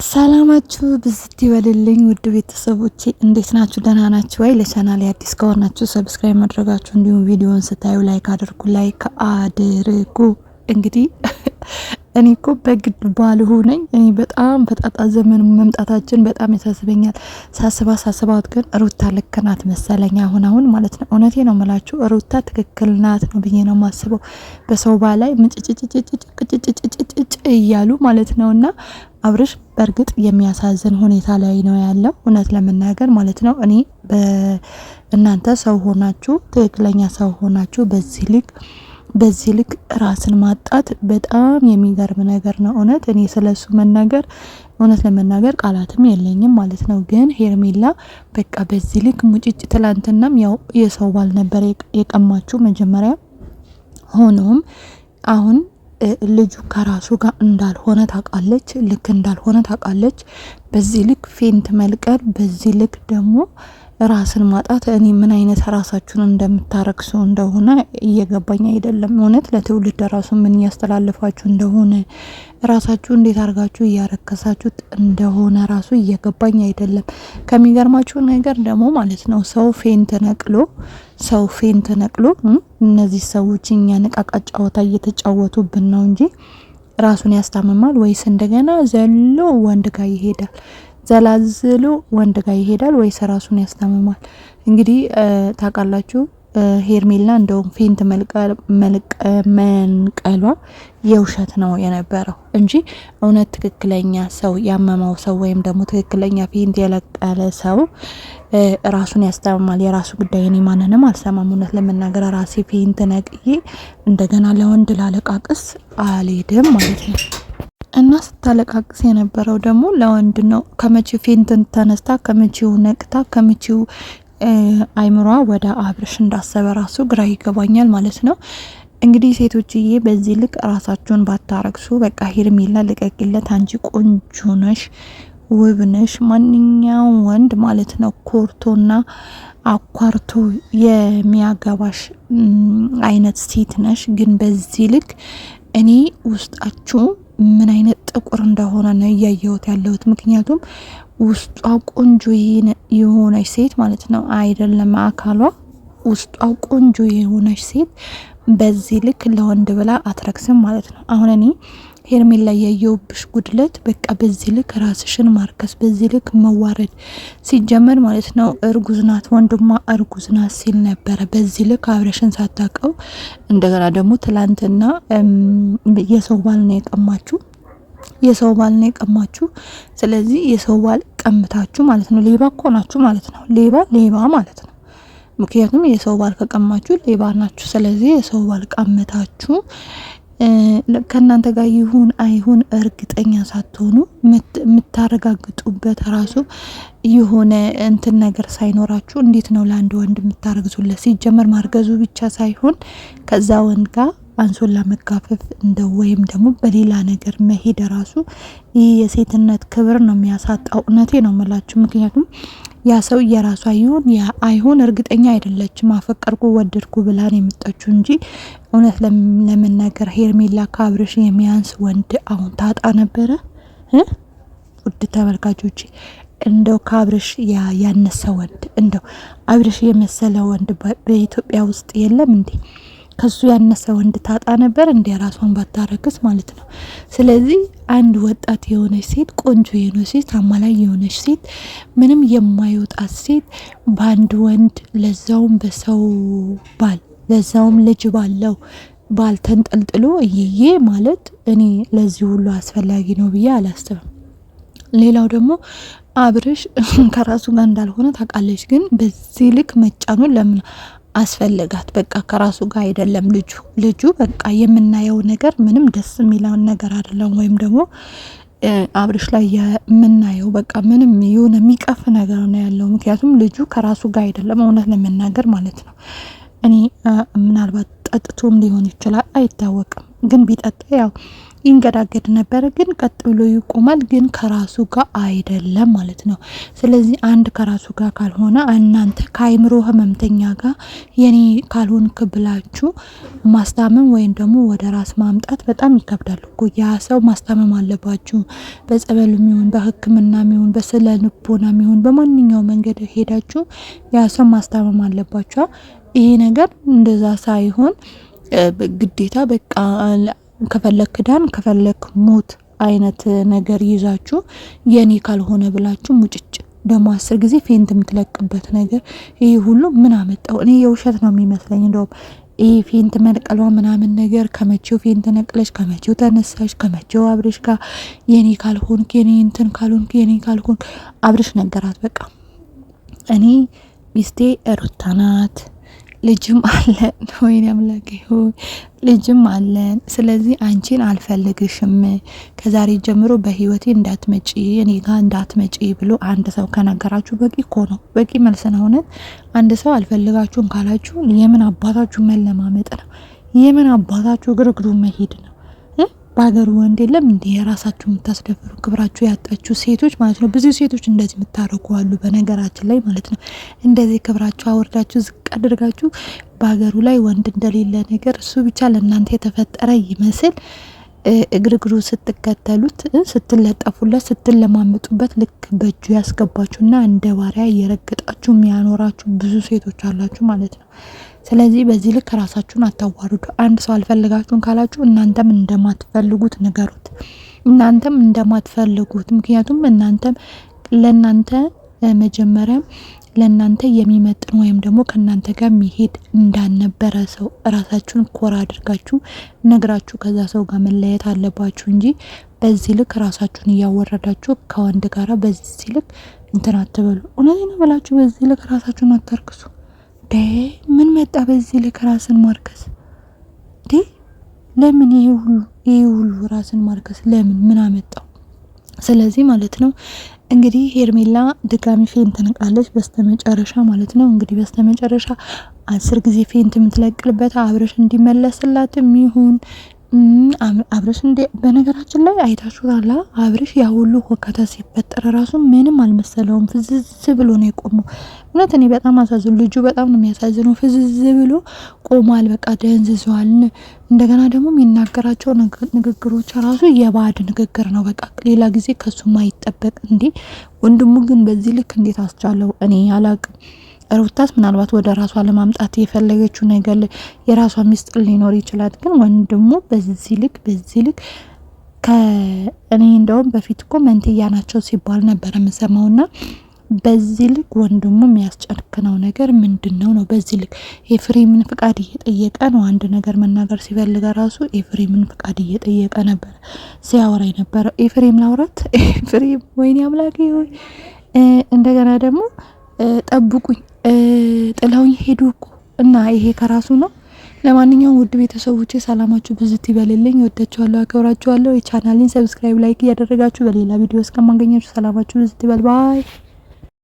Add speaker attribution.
Speaker 1: ሰላማችሁ ብዝት ይበልልኝ ውድ ቤተሰቦቼ እንዴት ናችሁ? ደህና ናችሁ ወይ? ለቻናሌ አዲስ ከሆናችሁ ሰብስክራይብ ማድረጋችሁ እንዲሁም ቪዲዮውን ስታዩ ላይክ አድርጉ። እንግዲህ እኔ እኮ በግድ ባልሆነኝ እኔ በጣም ፈጣጣ ዘመን መምጣታችን በጣም ያሳስበኛል። ሳስባት ግን ሩታ ልክ ናት መሰለኝ አሁን ማለት ነው። እውነቴ ነው የምላችሁ ሩታ ትክክል ናት ነው ብዬ ነው የማስበው። በሰው ባላይ ምጭጭጭጭጭጭጭጭጭ እያሉ ማለት ነውና አብርሽ በእርግጥ የሚያሳዝን ሁኔታ ላይ ነው ያለው እውነት ለመናገር ማለት ነው። እኔ እናንተ ሰው ሆናችሁ ትክክለኛ ሰው ሆናችሁ በዚህ ልክ ራስን ማጣት በጣም የሚገርም ነገር ነው። እውነት እኔ ስለሱ መናገር እውነት ለመናገር ቃላትም የለኝም ማለት ነው። ግን ሄርሜላ በቃ በዚህ ልክ ሙጭጭ ትላንትናም ያው የሰው ባል ነበር የቀማችሁ መጀመሪያ። ሆኖም አሁን ልጁ ከራሱ ጋር እንዳልሆነ ታውቃለች፣ ልክ እንዳልሆነ ታውቃለች። በዚህ ልክ ፌንት መልቀር፣ በዚህ ልክ ደግሞ ራስን ማጣት እኔ ምን አይነት ራሳችሁን እንደምታረክሱ እንደሆነ እየገባኝ አይደለም። እውነት ለትውልድ ራሱ ምን እያስተላለፋችሁ እንደሆነ ራሳችሁ እንዴት አርጋችሁ እያረከሳችሁት እንደሆነ ራሱ እየገባኝ አይደለም። ከሚገርማችሁ ነገር ደግሞ ማለት ነው ሰው ፌንት ነቅሎ እነዚህ ሰዎች እኛ ንቃቃ ጨዋታ እየተጫወቱብን ነው እንጂ ራሱን ያስታምማል ወይስ እንደገና ዘሎ ወንድ ጋር ይሄዳል? ዘላዝሎ ወንድ ጋር ይሄዳል ወይስ ራሱን ያስታምማል? እንግዲህ ታውቃላችሁ ሄርሜላ እንደውም ፌንት መንቀሏ የውሸት ነው የነበረው እንጂ እውነት ትክክለኛ ሰው ያመመው ሰው ወይም ደግሞ ትክክለኛ ፌንት የለቀለ ሰው ራሱን ያስታምማል። የራሱ ጉዳይ እኔ ማንንም አልሰማም። እውነት ለመናገር ራሴ ፌንት ነቅዬ እንደገና ለወንድ ላለቃቅስ አልሄድም ማለት ነው። እና ስታለቃቅስ የነበረው ደግሞ ለወንድ ነው። ከመቼው ፌንትን ተነስታ ከመቼው ነቅታ ከመቼው አይምሯ ወደ አብርሽ እንዳሰበ ራሱ ግራ ይገባኛል ማለት ነው። እንግዲህ ሴቶችዬ በዚህ ልክ ራሳችሁን ባታረክሱ በቃ ሄርሜላ ልቀቂለት። አንቺ ቆንጆ ነሽ፣ ውብ ነሽ። ማንኛውም ወንድ ማለት ነው ኮርቶና አኳርቶ የሚያገባሽ አይነት ሴት ነሽ። ግን በዚህ ልክ እኔ ውስጣችሁ ምን አይነት ጥቁር እንደሆነ ነው እያየሁት ያለሁት። ምክንያቱም ውስጧ ቆንጆ የሆነች ሴት ማለት ነው አይደለም አካሏ፣ ውስጧ ቆንጆ የሆነች ሴት በዚህ ልክ ለወንድ ብላ አትረክስም ማለት ነው። አሁን እኔ ሄርሜላ ያየውብሽ ጉድለት በቃ በዚህ ልክ ራስሽን ማርከስ፣ በዚህ ልክ መዋረድ ሲጀመር ማለት ነው። እርጉዝ ናት፣ ወንድሟ እርጉዝ ናት ሲል ነበረ። በዚህ ልክ አብረሽን ሳታቀው እንደገና ደግሞ ትላንትና የሰው ባል ነው የቀማችሁ። ስለዚህ የሰው ባል ቀምታችሁ ማለት ነው ሌባ እኮ ናችሁ ማለት ነው። ሌባ ማለት ነው። ምክንያቱም የሰው ባል ከቀማችሁ ሌባ ናችሁ። ስለዚህ የሰው ባል ቀምታችሁ ከእናንተ ጋር ይሁን አይሁን እርግጠኛ ሳትሆኑ የምታረጋግጡበት ራሱ የሆነ እንትን ነገር ሳይኖራችሁ እንዴት ነው ለአንድ ወንድ የምታረግዙለት? ሲጀመር ማርገዙ ብቻ ሳይሆን ከዛ ወንድ ጋር አንሶላ መጋፈፍ እንደው ወይም ደግሞ በሌላ ነገር መሄድ ራሱ ይህ የሴትነት ክብር ነው የሚያሳጣው። እውነቴ ነው የምላችሁ። ምክንያቱም ያ ሰው የራሷ ይሁን ያ አይሁን እርግጠኛ አይደለችም። አፈቀርኩ ወደድኩ ብላን የመጣችሁ እንጂ እውነት ለመናገር ሄርሜላ ከአብርሽ የሚያንስ ወንድ አሁን ታጣ ነበረ። ውድ ተመልካቾች እንደው ከአብርሽ ያነሰ ወንድ እንደው አብርሽ የመሰለ ወንድ በኢትዮጵያ ውስጥ የለም እንዴ? ከሱ ያነሰ ወንድ ታጣ ነበር እንዴ? ራሷን ባታረክስ ማለት ነው። ስለዚህ አንድ ወጣት የሆነች ሴት፣ ቆንጆ የሆነች ሴት፣ አማላይ የሆነች ሴት፣ ምንም የማይወጣት ሴት በአንድ ወንድ ለዛውም በሰው ባል ለዛውም ልጅ ባለው ባል ተንጠልጥሎ እየዬ ማለት እኔ ለዚህ ሁሉ አስፈላጊ ነው ብዬ አላስብም። ሌላው ደግሞ አብርሽ ከራሱ ጋር እንዳልሆነ ታውቃለች። ግን በዚህ ልክ መጫኑን ለምን አስፈልጋት? በቃ ከራሱ ጋር አይደለም ልጁ በቃ የምናየው ነገር ምንም ደስ የሚለውን ነገር አይደለም። ወይም ደግሞ አብርሽ ላይ የምናየው በቃ ምንም የሆነ የሚቀፍ ነገር ነው ያለው። ምክንያቱም ልጁ ከራሱ ጋር አይደለም እውነት ለመናገር ማለት ነው። እኔ ምናልባት ጠጥቶም ሊሆን ይችላል አይታወቅም። ግን ቢጠጣ ያው ይንገዳገድ ነበረ፣ ግን ቀጥ ብሎ ይቆማል። ግን ከራሱ ጋር አይደለም ማለት ነው። ስለዚህ አንድ ከራሱ ጋር ካልሆነ እናንተ ከአይምሮ ህመምተኛ ጋር የኔ ካልሆንክ ብላችሁ ማስታመም ወይም ደግሞ ወደ ራስ ማምጣት በጣም ይከብዳል እኮ። ያ ሰው ማስታመም አለባችሁ። በጸበል የሚሆን በሕክምና የሚሆን በስነ ልቦና የሚሆን በማንኛው መንገድ ሄዳችሁ ያ ሰው ማስታመም አለባችሁ። ይሄ ነገር እንደዛ ሳይሆን ግዴታ በቃ ከፈለክ ዳን ከፈለክ ሞት አይነት ነገር ይዛችሁ የኔ ካልሆነ ብላችሁ ሙጭጭ ደግሞ 10 ጊዜ ፌንት የምትለቅበት ነገር ይሄ ሁሉ ምን አመጣው? እኔ የውሸት ነው የሚመስለኝ። እንደውም ይሄ ፌንት መልቀሏ ምናምን ነገር ከመቼው ፌንት ነቅለሽ ከመቼው ተነሳሽ ከመቼው አብርሽ ጋር የኔ ካልሆንክ የኔ እንትን ካልሆንክ የኔ ካልሆንክ አብርሽ ነገራት። በቃ እኔ ሚስቴ ሩታ ናት፣ ልጅም አለን። ወይኔ አምላኬ ሆይ ልጅም አለን። ስለዚህ አንቺን አልፈልግሽም፣ ከዛሬ ጀምሮ በህይወቴ እንዳትመጪ፣ እኔ ጋር እንዳትመጪ ብሎ አንድ ሰው ከነገራችሁ በቂ እኮ ነው። በቂ መልስ ነው። እውነት አንድ ሰው አልፈልጋችሁም ካላችሁ የምን አባታችሁ መለማመጥ ነው? የምን አባታችሁ ግርግሩ መሄድ ነው? በሀገሩ ወንድ የለም እንዴ? የራሳችሁ የምታስደፍሩ ክብራችሁ ያጣችሁ ሴቶች ማለት ነው። ብዙ ሴቶች እንደዚህ የምታረጉ አሉ፣ በነገራችን ላይ ማለት ነው። እንደዚህ ክብራችሁ አወርዳችሁ ዝቅ አድርጋችሁ በሀገሩ ላይ ወንድ እንደሌለ ነገር እሱ ብቻ ለእናንተ የተፈጠረ ይመስል እግርግሩ ስትከተሉት፣ ስትለጠፉለት፣ ስትለማመጡበት ልክ በእጁ ያስገባችሁና እንደ ባሪያ እየረገጣችሁ የሚያኖራችሁ ብዙ ሴቶች አላችሁ ማለት ነው። ስለዚህ በዚህ ልክ ራሳችሁን አታዋርዱ። አንድ ሰው አልፈልጋችሁን ካላችሁ እናንተም እንደማትፈልጉት ንገሩት። እናንተም እንደማትፈልጉት፣ ምክንያቱም እናንተም ለእናንተ መጀመሪያም ለእናንተ የሚመጥን ወይም ደግሞ ከእናንተ ጋር የሚሄድ እንዳልነበረ ሰው ራሳችሁን ኮራ አድርጋችሁ ነግራችሁ ከዛ ሰው ጋር መለየት አለባችሁ እንጂ በዚህ ልክ ራሳችሁን እያወረዳችሁ ከወንድ ጋራ በዚህ ልክ እንትን አትበሉ። እውነቴን ነው ብላችሁ በዚህ ልክ ራሳችሁን አታርክሱ። ምን መጣ በዚህ ልክ ራስን ማርከስ? ለምን ይሄ ሁሉ ራስን ማርከስ ለምን? ምን አመጣው? ስለዚህ ማለት ነው እንግዲህ ሄርሜላ ድጋሚ ፌንት ትነቃለች በስተመጨረሻ ማለት ነው። እንግዲህ በስተመጨረሻ 10 ጊዜ ፌንት የምትለቅልበት አብርሽ እንዲመለስላትም ይሁን አብርሽ በነገራችን ላይ አይታችሁታል። አብርሽ ያ ሁሉ ሁከታ ሲፈጠር ራሱ ምንም አልመሰለውም። ፍዝዝ ብሎ ነው የቆመው። እውነት እኔ በጣም አሳዝኑ። ልጁ በጣም ነው የሚያሳዝነው። ፍዝዝ ብሎ ቆሟል። በቃ ደንዝዟል። እንደገና ደግሞ የሚናገራቸው ንግግሮች ራሱ የባዕድ ንግግር ነው። በቃ ሌላ ጊዜ ከሱ ማይጠበቅ እንዴ! ወንድሙ ግን በዚህ ልክ እንዴት አስቻለው? እኔ አላቅም። ሩታስ ምናልባት ወደ ራሷ ለማምጣት የፈለገችው ነገር የራሷ ሚስጥር ሊኖር ይችላል። ግን ወንድሙ በዚህ ልክ እኔ እንደውም በፊት እኮ መንትያ ናቸው ሲባል ነበር የምሰማውና በዚህ ልክ ወንድሙ የሚያስጨክነው ነገር ምንድነው ነው? በዚህ ልክ ኤፍሬምን ፍቃድ እየጠየቀ ነው። አንድ ነገር መናገር ሲፈልግ ራሱ ኤፍሬምን ፍቃድ እየጠየቀ ነበር ሲያወራ ነበር። ኤፍሬም ላውራት ኤፍሬም ወይኔ አምላኬ ሆይ እንደገና ደግሞ ጠብቁኝ ጥለውኝ ሄዱ እኮ እና ይሄ ከራሱ ነው። ለማንኛውም ውድ ቤተሰቦቼ ሰላማችሁ ብዝት ይበልልኝ። ወዳችኋለሁ፣ አከብራችኋለሁ። የቻናሌን ሰብስክራይብ፣ ላይክ እያደረጋችሁ በሌላ ቪዲዮ እስከማገኛችሁ ሰላማችሁ ብዝት ይበል። ባይ